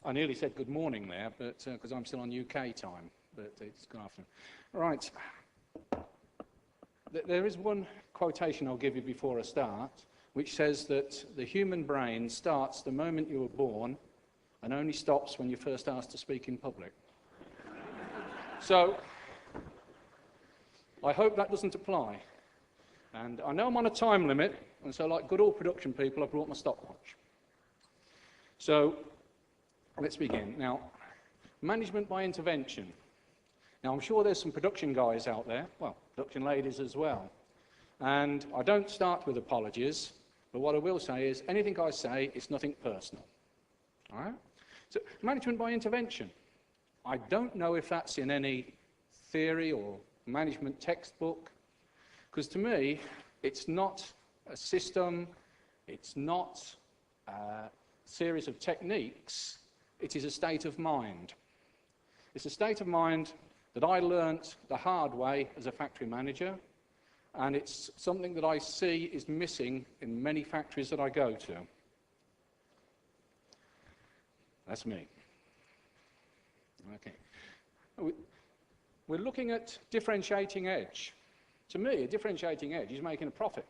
I nearly said good morning there, but because I'm still on UK time, but it's good afternoon. Right. There is one quotation I'll give you before I start, which says that the human brain starts the moment you were born and only stops when you're first asked to speak in public. So, I hope that doesn't apply. And I know I'm on a time limit, and so like good old production people, I brought my stopwatch. So, let's begin. Now, management by intervention. Now, I'm sure there's some production guys out there, well, production ladies as well. And I don't start with apologies, but what I will say is anything I say is nothing personal. All right? So, management by intervention. I don't know if that's in any theory or management textbook, because to me, it's not a system, it's not a series of techniques, it is a state of mind. It's a state of mind that I learnt the hard way as a factory manager, and it's something that I see is missing in many factories that I go to. That's me. Okay. We're looking at differentiating edge. To me, a differentiating edge is making a profit.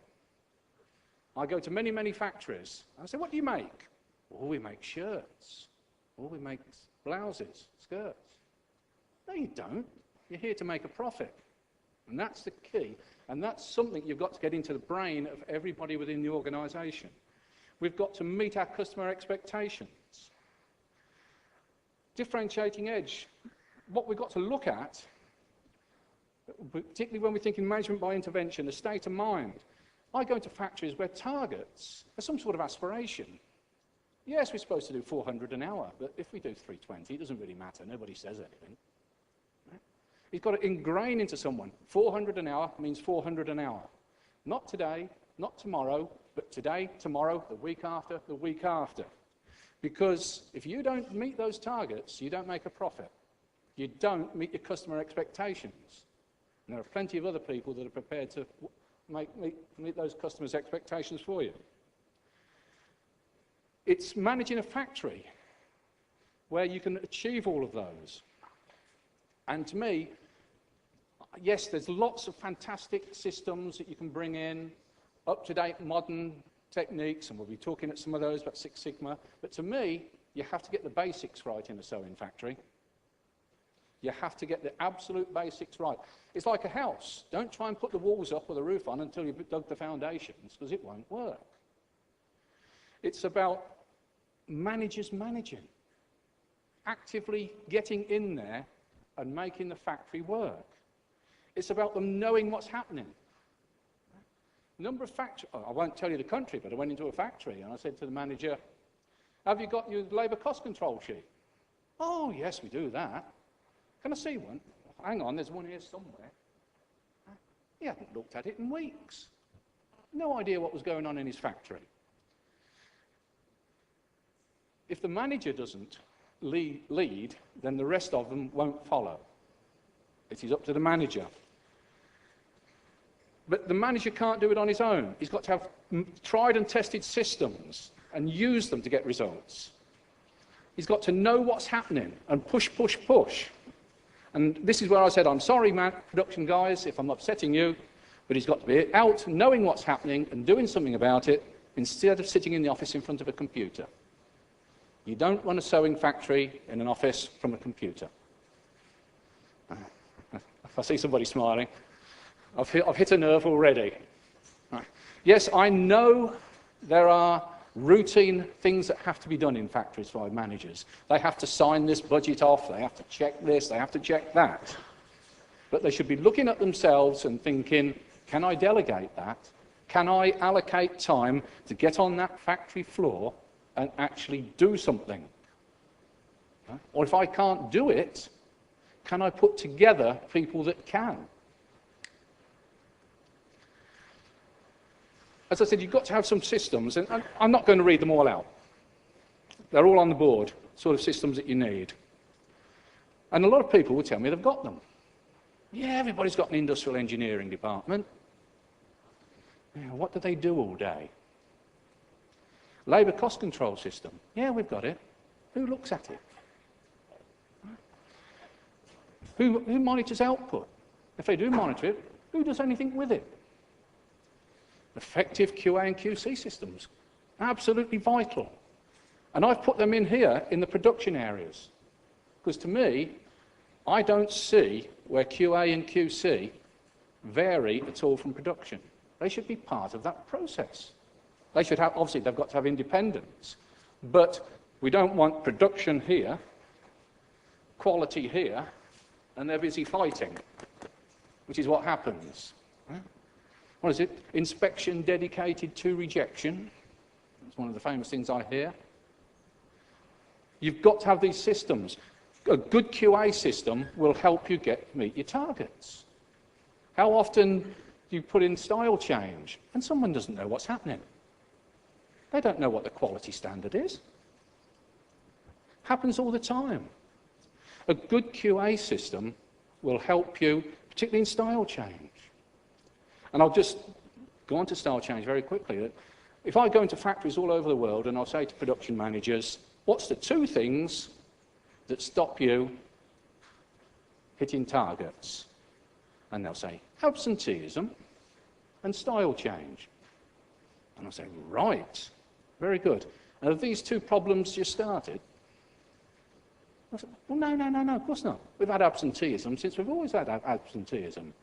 I go to many, many factories, and I say, what do you make? Oh, we make shirts. Oh, we make blouses, skirts. No, you don't. You're here to make a profit. And that's the key. And that's something you've got to get into the brain of everybody within the organisation. We've got to meet our customer expectations. Differentiating edge. What we've got to look at, particularly when we're thinking management by intervention, the state of mind. I go into factories where targets are some sort of aspiration. Yes, we're supposed to do 400 an hour, but if we do 320, it doesn't really matter. Nobody says anything. Right? You've got to ingrain into someone, 400 an hour means 400 an hour. Not today, not tomorrow, but today, tomorrow, the week after, the week after. Because if you don't meet those targets, you don't make a profit. You don't meet your customer expectations. And there are plenty of other people that are prepared to meet those customers' expectations for you. It's managing a factory where you can achieve all of those. And to me, yes, there's lots of fantastic systems that you can bring in, up-to-date modern techniques, and we'll be talking at some of those about Six Sigma, but to me, you have to get the basics right in a sewing factory. You have to get the absolute basics right. It's like a house. Don't try and put the walls up or the roof on until you've dug the foundations, because it won't work. It's about managers managing, actively getting in there and making the factory work. It's about them knowing what's happening. Number of factories, I won't tell you the country, but I went into a factory and I said to the manager, have you got your labour cost control sheet? Oh, yes, we do that. Can I see one? Hang on, there's one here somewhere. He hadn't looked at it in weeks. No idea what was going on in his factory. If the manager doesn't lead, then the rest of them won't follow. It is up to the manager. But the manager can't do it on his own. He's got to have tried and tested systems and use them to get results. He's got to know what's happening and push, push, push. And this is where I said, I'm sorry, production guys, if I'm upsetting you, but he's got to be out knowing what's happening and doing something about it instead of sitting in the office in front of a computer. You don't run a sewing factory in an office from a computer. If I see somebody smiling, I've hit a nerve already. Right. Yes, I know there are routine things that have to be done in factories by managers. They have to sign this budget off, they have to check this, they have to check that. But they should be looking at themselves and thinking, can I delegate that? Can I allocate time to get on that factory floor and actually do something? Or if I can't do it, can I put together people that can? As I said, you've got to have some systems, and I'm not going to read them all out. They're all on the board, sort of systems that you need. And a lot of people will tell me they've got them. Yeah, everybody's got an industrial engineering department. Yeah, what do they do all day? Labour cost control system. Yeah, we've got it. Who looks at it? Who monitors output? If they do monitor it, who does anything with it? Effective QA and QC systems, absolutely vital. And I've put them in here in the production areas, because to me, I don't see where QA and QC vary at all from production. They should be part of that process. They should have, obviously, they've got to have independence, but we don't want production here, quality here, and they're busy fighting, which is what happens. What is it? Inspection dedicated to rejection. That's one of the famous things I hear. You've got to have these systems. A good QA system will help you meet your targets. How often do you put in style change and someone doesn't know what's happening? They don't know what the quality standard is. Happens all the time. A good QA system will help you, particularly in style change. And I'll just go on to style change very quickly. If I go into factories all over the world and I'll say to production managers, what's the 2 things that stop you hitting targets? And they'll say, absenteeism and style change. And I'll say, right, very good. And have these 2 problems just started? I said, well, no, of course not. We've had absenteeism since we've always had absenteeism.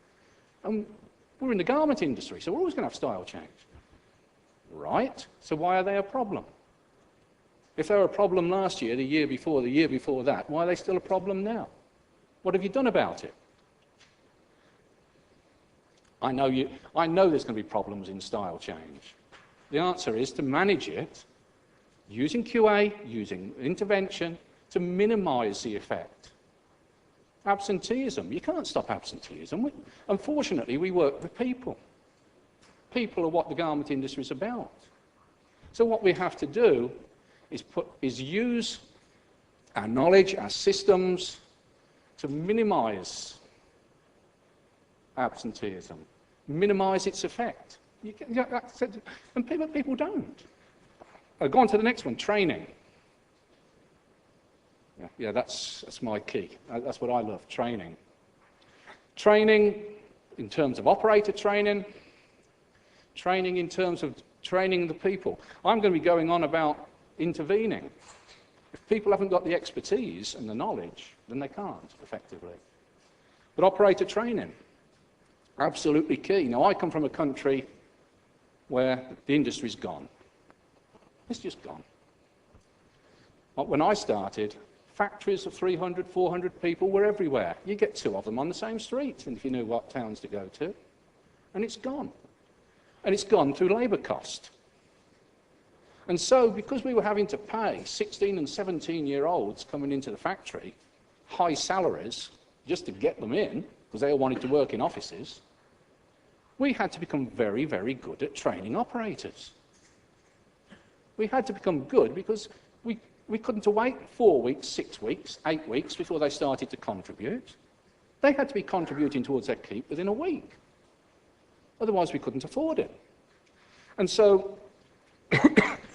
And we're in the garment industry, so we're always going to have style change. Right, so why are they a problem? If they were a problem last year, the year before that, why are they still a problem now? What have you done about it? I know there's going to be problems in style change. The answer is to manage it using QA, using intervention, to minimise the effect. Absenteeism, you can't stop absenteeism. Unfortunately, we work with people. People are what the garment industry is about. So what we have to do is use our knowledge, our systems, to minimise absenteeism, minimise its effect. And people don't. I'll go on to the next one, training. Yeah, that's my key. That's what I love, training. Training in terms of operator training, training in terms of training the people. I'm going to be going on about intervening. If people haven't got the expertise and the knowledge, then they can't effectively. But operator training, absolutely key. Now, I come from a country where the industry's gone. It's just gone. When I started, factories of 300, 400 people were everywhere. You get 2 of them on the same street, and if you knew what towns to go to. And it's gone. And it's gone through labour cost. And so, because we were having to pay 16 and 17-year-olds coming into the factory high salaries just to get them in, because they all wanted to work in offices, we had to become very, very good at training operators. We had to become good because we couldn't wait 4 weeks, 6 weeks, 8 weeks before they started to contribute. They had to be contributing towards their keep within a week. Otherwise, we couldn't afford it. And so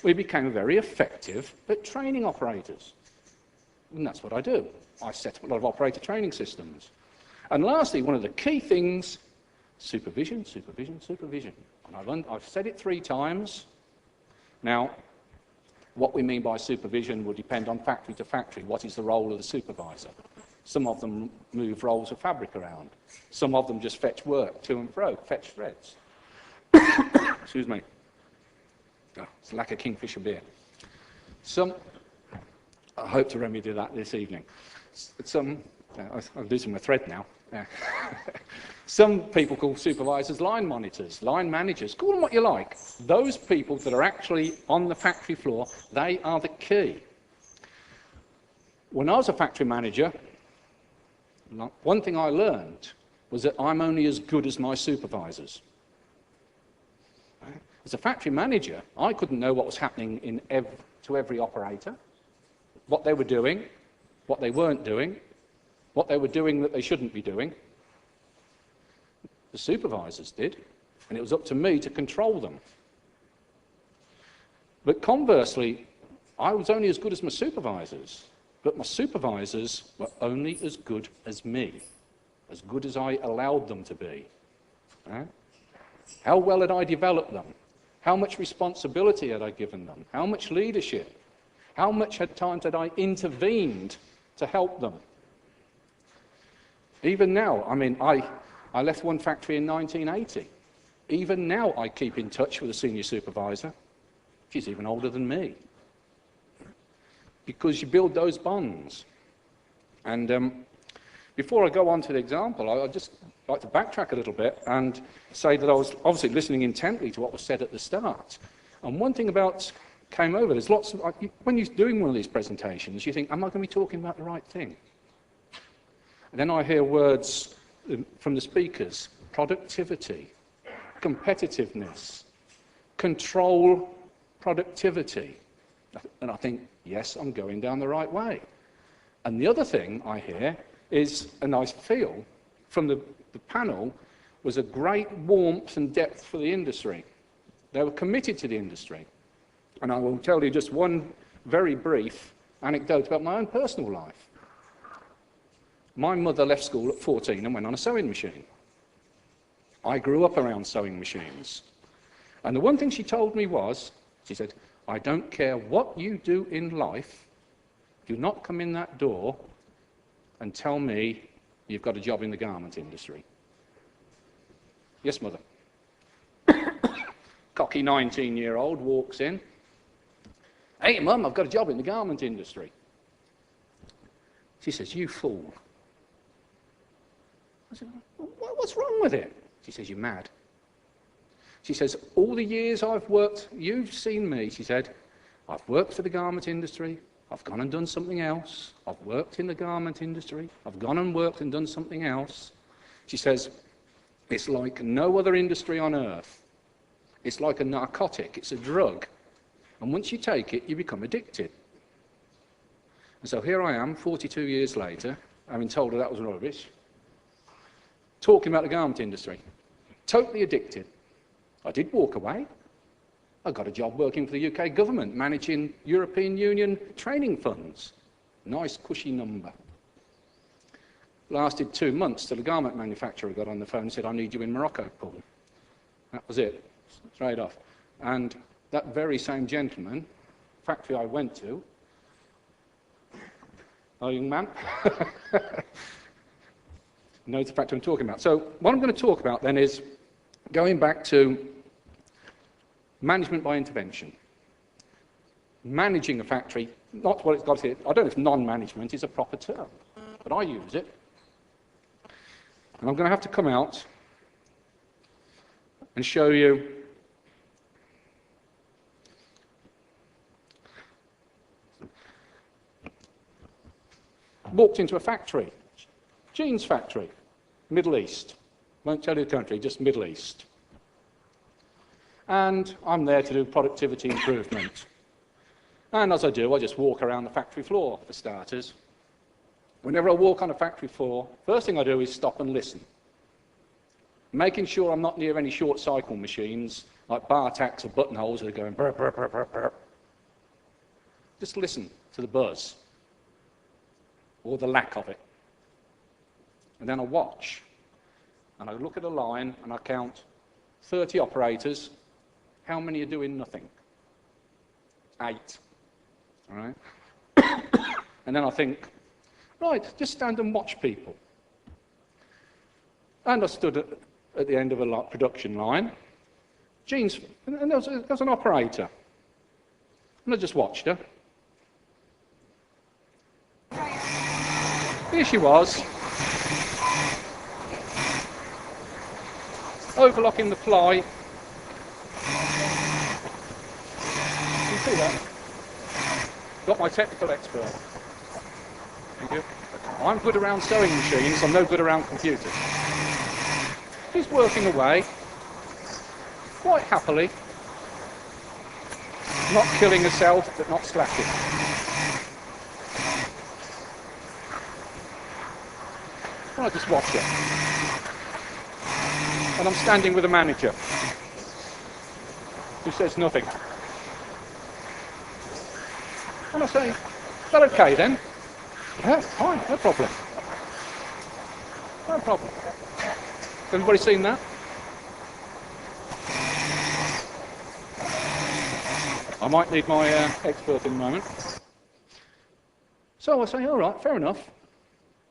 we became very effective at training operators. And that's what I do. I set up a lot of operator training systems. And lastly, one of the key things, supervision, supervision, supervision. And I've said it 3 times. Now, what we mean by supervision will depend on factory to factory. What is the role of the supervisor? Some of them move rolls of fabric around. Some of them just fetch work to and fro, fetch threads. Excuse me. Oh, it's like a Kingfisher beer. I hope to remedy that this evening. I'm losing my thread now. Some people call supervisors line monitors, line managers, call them what you like. Those people that are actually on the factory floor, they are the key. When I was a factory manager, one thing I learned was that I'm only as good as my supervisors. As a factory manager, I couldn't know what was happening to every operator, what they were doing, what they weren't doing, what they were doing that they shouldn't be doing. The supervisors did, and it was up to me to control them. But conversely, I was only as good as my supervisors, but my supervisors were only as good as me, as good as I allowed them to be. Right? How well had I developed them? How much responsibility had I given them? How much leadership? How much times had I intervened to help them? Even now, I mean, I left one factory in 1980. Even now, I keep in touch with a senior supervisor. She's even older than me. Because you build those bonds. And before I go on to the example, I'd just like to backtrack a little bit and say that I was obviously listening intently to what was said at the start. And one thing about came over, there's lots of, when you're doing one of these presentations, you think, am I going to be talking about the right thing? And then I hear words from the speakers: productivity, competitiveness, control productivity. And I think, yes, I'm going down the right way. And the other thing I hear is, and I feel from the panel, was a great warmth and depth for the industry. They were committed to the industry. And I will tell you just one very brief anecdote about my own personal life. My mother left school at 14 and went on a sewing machine. I grew up around sewing machines. And the one thing she told me was, she said, I don't care what you do in life, do not come in that door and tell me you've got a job in the garment industry. Yes, mother. Cocky 19-year-old walks in. Hey, Mum, I've got a job in the garment industry. She says, you fool. I said, what's wrong with it? She says, you're mad. She says, all the years I've worked, you've seen me, she said, I've worked for the garment industry, I've gone and done something else, I've worked in the garment industry, I've gone and worked and done something else. She says, it's like no other industry on earth. It's like a narcotic, it's a drug. And once you take it, you become addicted. And so here I am, 42 years later, having told her that was rubbish, talking about the garment industry. Totally addicted. I did walk away. I got a job working for the UK government, managing European Union training funds. Nice, cushy number. Lasted 2 months till the garment manufacturer got on the phone and said, I need you in Morocco, Paul. That was it, straight off. And that very same gentleman, factory I went to, oh, young man, knows the factory I'm talking about. So what I'm going to talk about then is going back to management by intervention. Managing a factory, not what it's got to be. I don't know if non-management is a proper term, but I use it. And I'm going to have to come out and show you walked into a factory, jeans factory, Middle East. Won't tell you the country, just Middle East. And I'm there to do productivity improvement. And as I do, I just walk around the factory floor, for starters. Whenever I walk on a factory floor, first thing I do is stop and listen. Making sure I'm not near any short cycle machines, like bar tacks or buttonholes that are going brr, brr, brr, brr, brr. Just listen to the buzz, or the lack of it. And then I watch. And I look at a line and I count 30 operators. How many are doing nothing? 8. All right? And then I think, right, just stand and watch people. And I stood at the end of a production line. Jeans, and there was an operator. And I just watched her. Here she was, overlocking the fly. You see that? Got my technical expert. Thank you. I'm good around sewing machines, I'm no good around computers. She's working away, quite happily, not killing herself, but not slacking. And I just watch her. And I'm standing with a manager who says nothing. And I say, is that okay then? Yeah, fine, no problem. No problem. Has everybody seen that? I might need my expert in a moment. So I say, all right, fair enough.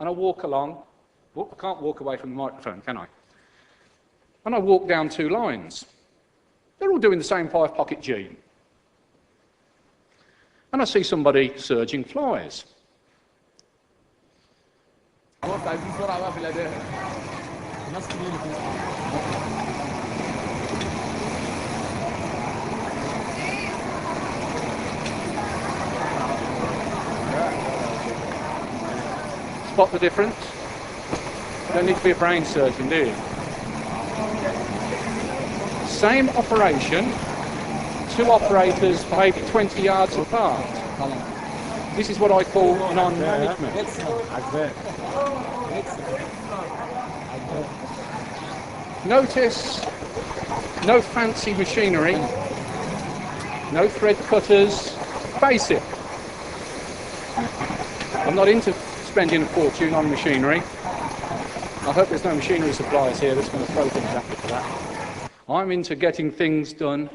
And I walk along. I can't walk away from the microphone, can I? And I walk down 2 lines. They're all doing the same 5-pocket G. And I see somebody surging flies. Spot the difference? You don't need to be a brain surgeon, do you? Same operation, 2 operators maybe 20 yards apart. This is what I call non-management. Notice, no fancy machinery, no thread cutters, basic. I'm not into spending a fortune on machinery. I hope there's no machinery suppliers here that's going to throw things at me for that. I'm into getting things done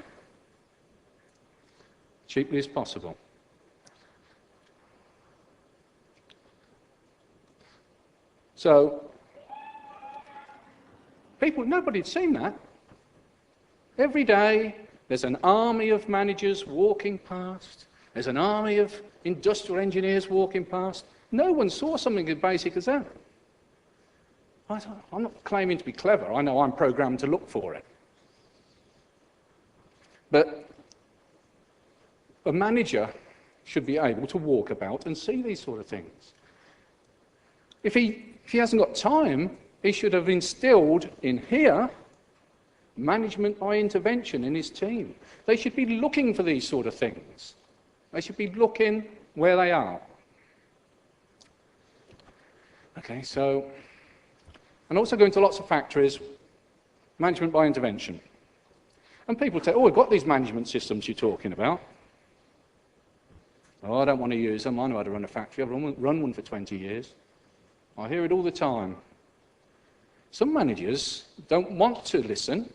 cheaply as possible. So, nobody had seen that. Every day, there's an army of managers walking past. There's an army of industrial engineers walking past. No one saw something as basic as that. I'm not claiming to be clever. I know I'm programmed to look for it. But a manager should be able to walk about and see these sort of things. If he hasn't got time, he should have instilled in here management by intervention in his team. They should be looking for these sort of things. They should be looking where they are. Okay, so, and also going to lots of factories, management by intervention. And people say, oh, we've got these management systems you're talking about. Oh, I don't want to use them. I know how to run a factory. I've run one for 20 years. I hear it all the time. Some managers don't want to listen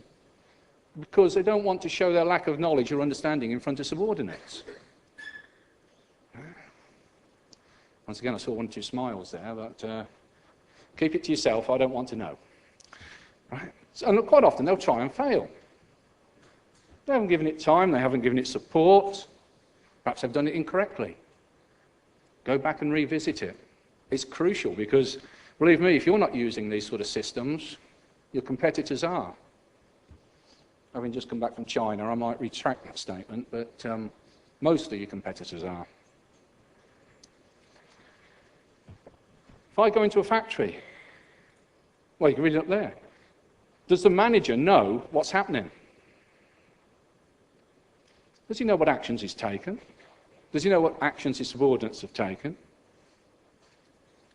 because they don't want to show their lack of knowledge or understanding in front of subordinates. Once again, I saw 1 or 2 smiles there, but keep it to yourself, I don't want to know. Right? So, and quite often they'll try and fail. They haven't given it time, they haven't given it support, perhaps they've done it incorrectly. Go back and revisit it. It's crucial because, believe me, if you're not using these sort of systems, your competitors are. Having just come back from China, I might retract that statement, but most of your competitors are. If I go into a factory, well, you can read it up there. Does the manager know what's happening? Does he know what actions he's taken? Does he know what actions his subordinates have taken?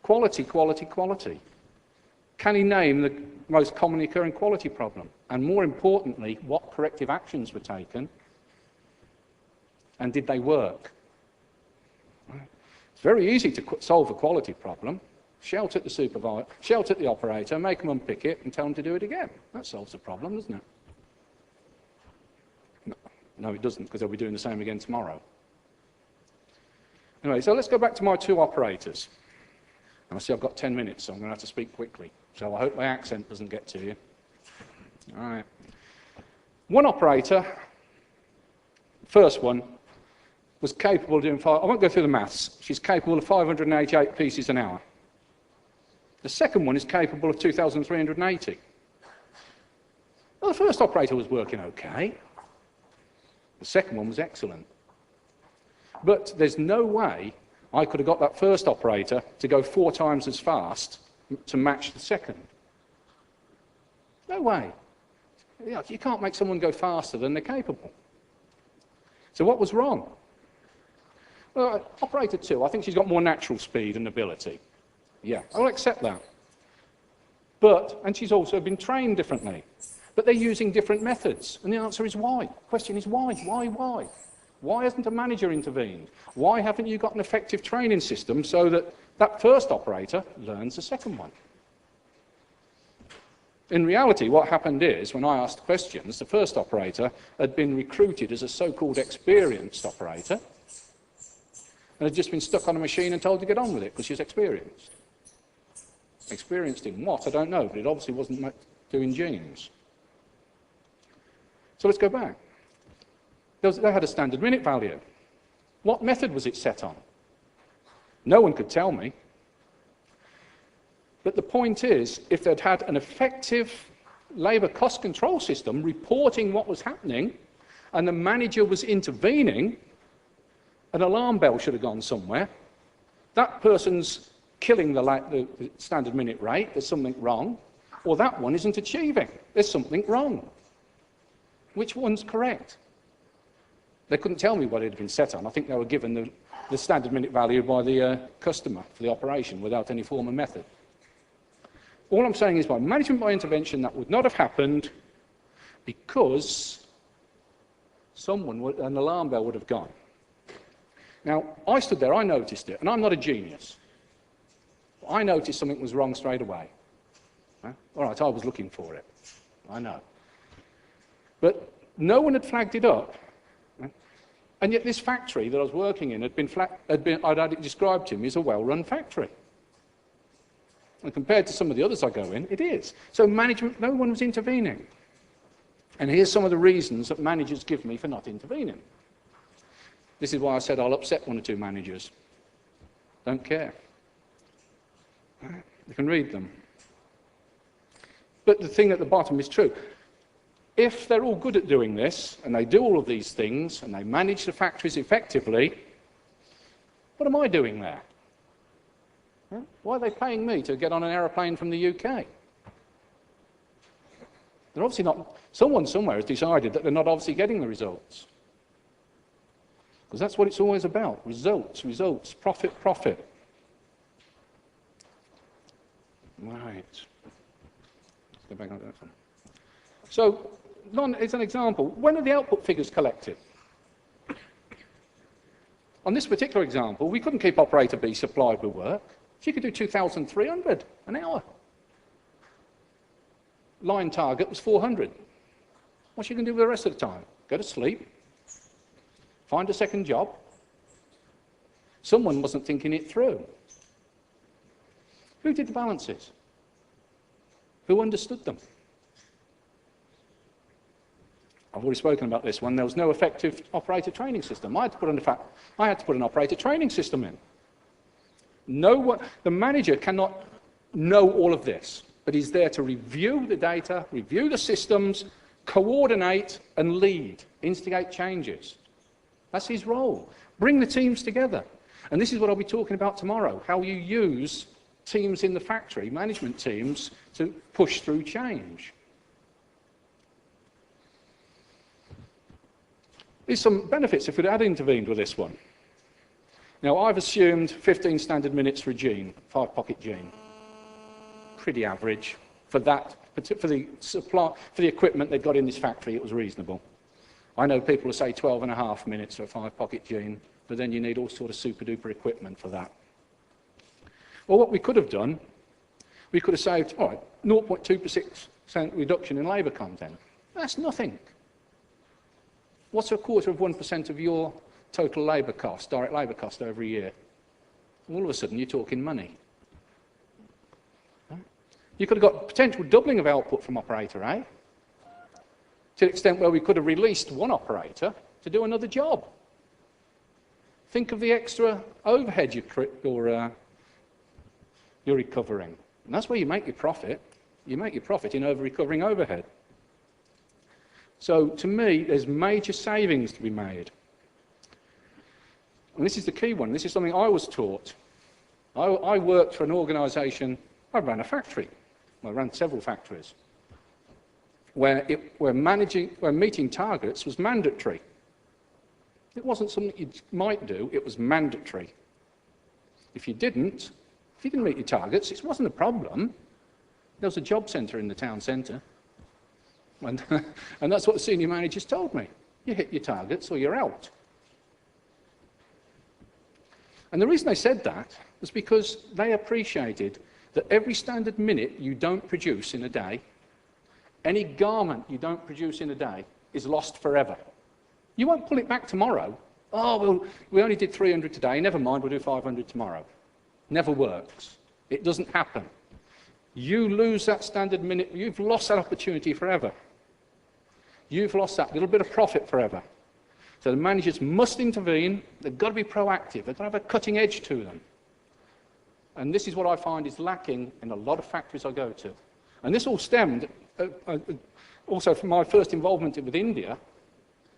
Quality, quality, quality. Can he name the most commonly occurring quality problem? And more importantly, what corrective actions were taken? And did they work? It's very easy to solve a quality problem. Shout at the supervisor, shout at the operator, make them unpick it and tell them to do it again. That solves the problem, doesn't it? No, it doesn't, because they'll be doing the same again tomorrow. Anyway, so let's go back to my 2 operators. And I see I've got 10 minutes, so I'm going to have to speak quickly. So I hope my accent doesn't get to you. All right. One operator, first one, was capable of doing I won't go through the maths. She's capable of 588 pieces an hour. The second one is capable of 2,380. Well, the first operator was working okay. The second one was excellent. But there's no way I could have got that first operator to go 4 times as fast to match the second. No way. You can't make someone go faster than they're capable. So what was wrong? Well, operator 2, I think she's got more natural speed and ability. Yeah, I'll accept that. And she's also been trained differently. But they're using different methods. And the answer is why. The question is why? Why? Why hasn't a manager intervened? Why haven't you got an effective training system so that that first operator learns the second one? In reality, what happened is, when I asked questions, the first operator had been recruited as a so-called experienced operator and had just been stuck on a machine and told to get on with it because she's experienced. Experienced in what? I don't know, but it obviously wasn't doing genes. So let's go back. They had a standard minute value. What method was it set on? No one could tell me. But the point is, if they'd had an effective labour cost control system reporting what was happening and the manager was intervening, an alarm bell should have gone somewhere. That person's killing the standard minute rate, there's something wrong, or that one isn't achieving, there's something wrong. Which one's correct? They couldn't tell me what it had been set on. I think they were given the standard minute value by the customer for the operation without any form of method. All I'm saying is by management by intervention, that would not have happened because an alarm bell would have gone. Now, I stood there, I noticed it, and I'm not a genius. I noticed something was wrong straight away. All right, I was looking for it. I know. But no one had flagged it up. And yet this factory that I was working in I'd had it described to me as a well-run factory. And compared to some of the others I go in, it is. So management, no one was intervening. And here's some of the reasons that managers give me for not intervening. This is why I said I'll upset one or two managers. Don't care. You can read them. But the thing at the bottom is true. If they're all good at doing this, and they do all of these things, and they manage the factories effectively, what am I doing there? Why are they paying me to get on an aeroplane from the UK? They're obviously not. Someone somewhere has decided that they're not obviously getting the results. Because that's what it's always about. Results, results, profit, profit. Right. Let's go back on that one. So, it's an example. When are the output figures collected? On this particular example, we couldn't keep operator B supplied with work. She could do 2,300 an hour. Line target was 400. What's she going to do with the rest of the time? Go to sleep? Find a second job? Someone wasn't thinking it through. Who did the balances? Who understood them? I've already spoken about this one. There was no effective operator training system. I had to put an operator training system in. The manager cannot know all of this, but he's there to review the data, review the systems, coordinate and lead, instigate changes. That's his role. Bring the teams together. And this is what I'll be talking about tomorrow, how you use teams in the factory, management teams, to push through change. There's some benefits if we'd had intervened with this one. Now, I've assumed 15 standard minutes for a gene, 5-pocket gene. Pretty average. For the equipment they've got in this factory, it was reasonable. I know people who say 12.5 minutes for a 5-pocket gene, but then you need all sort of super-duper equipment for that. Well, what we could have done, we could have saved, 0.2% reduction in labour content. That's nothing. What's 1/4% of your total labour cost, direct labour cost over a year? All of a sudden, you're talking money. You could have got potential doubling of output from operator A, to the extent where we could have released one operator to do another job. Think of the extra overhead you're recovering. And that's where you make your profit. You make your profit in over-recovering overhead. So, to me, there's major savings to be made. And this is the key one. This is something I was taught. I worked for an organisation, I ran a factory. I ran several factories, where meeting targets was mandatory. It wasn't something you might do, it was mandatory. If you didn't meet your targets, it wasn't a problem. There was a job centre in the town centre. And that's what the senior managers told me. You hit your targets or you're out. And the reason they said that was because they appreciated that every standard minute you don't produce in a day, any garment you don't produce in a day, is lost forever. You won't pull it back tomorrow. Oh, well, we only did 300 today, never mind, we'll do 500 tomorrow. Never works. It doesn't happen. You lose that standard minute, you've lost that opportunity forever. You've lost that little bit of profit forever. So the managers must intervene, they've got to be proactive, they've got to have a cutting edge to them. And this is what I find is lacking in a lot of factories I go to. And this all stemmed, also from my first involvement with India,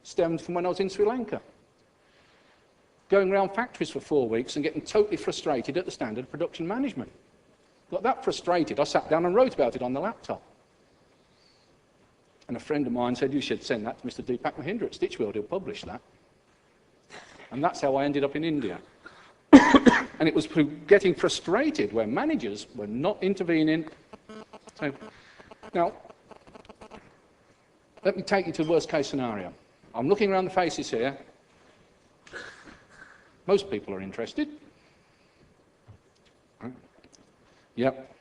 stemmed from when I was in Sri Lanka. Going around factories for 4 weeks and getting totally frustrated at the standard of production management. Got that frustrated, I sat down and wrote about it on the laptop. And a friend of mine said, you should send that to Mr. Deepak Mahindra at Stitchfield, he'll publish that. And that's how I ended up in India. And it was through getting frustrated where managers were not intervening. So, now, let me take you to the worst case scenario. I'm looking around the faces here. Most people are interested. Yep.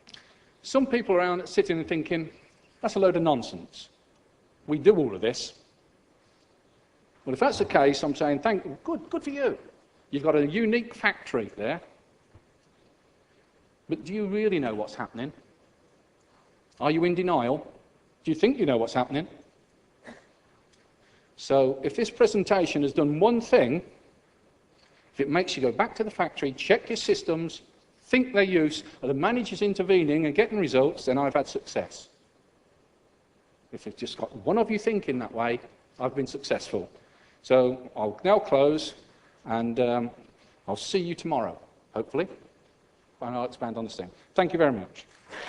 Some people around sitting and thinking, that's a load of nonsense. We do all of this. Well, if that's the case, I'm saying, good for you. You've got a unique factory there. But do you really know what's happening? Are you in denial? Do you think you know what's happening? So if this presentation has done one thing, if it makes you go back to the factory, check your systems, think their use, are the managers intervening and getting results, then I've had success. If it's just got one of you thinking that way, I've been successful. So I'll now close, and I'll see you tomorrow, hopefully, and I'll expand on this thing. Thank you very much.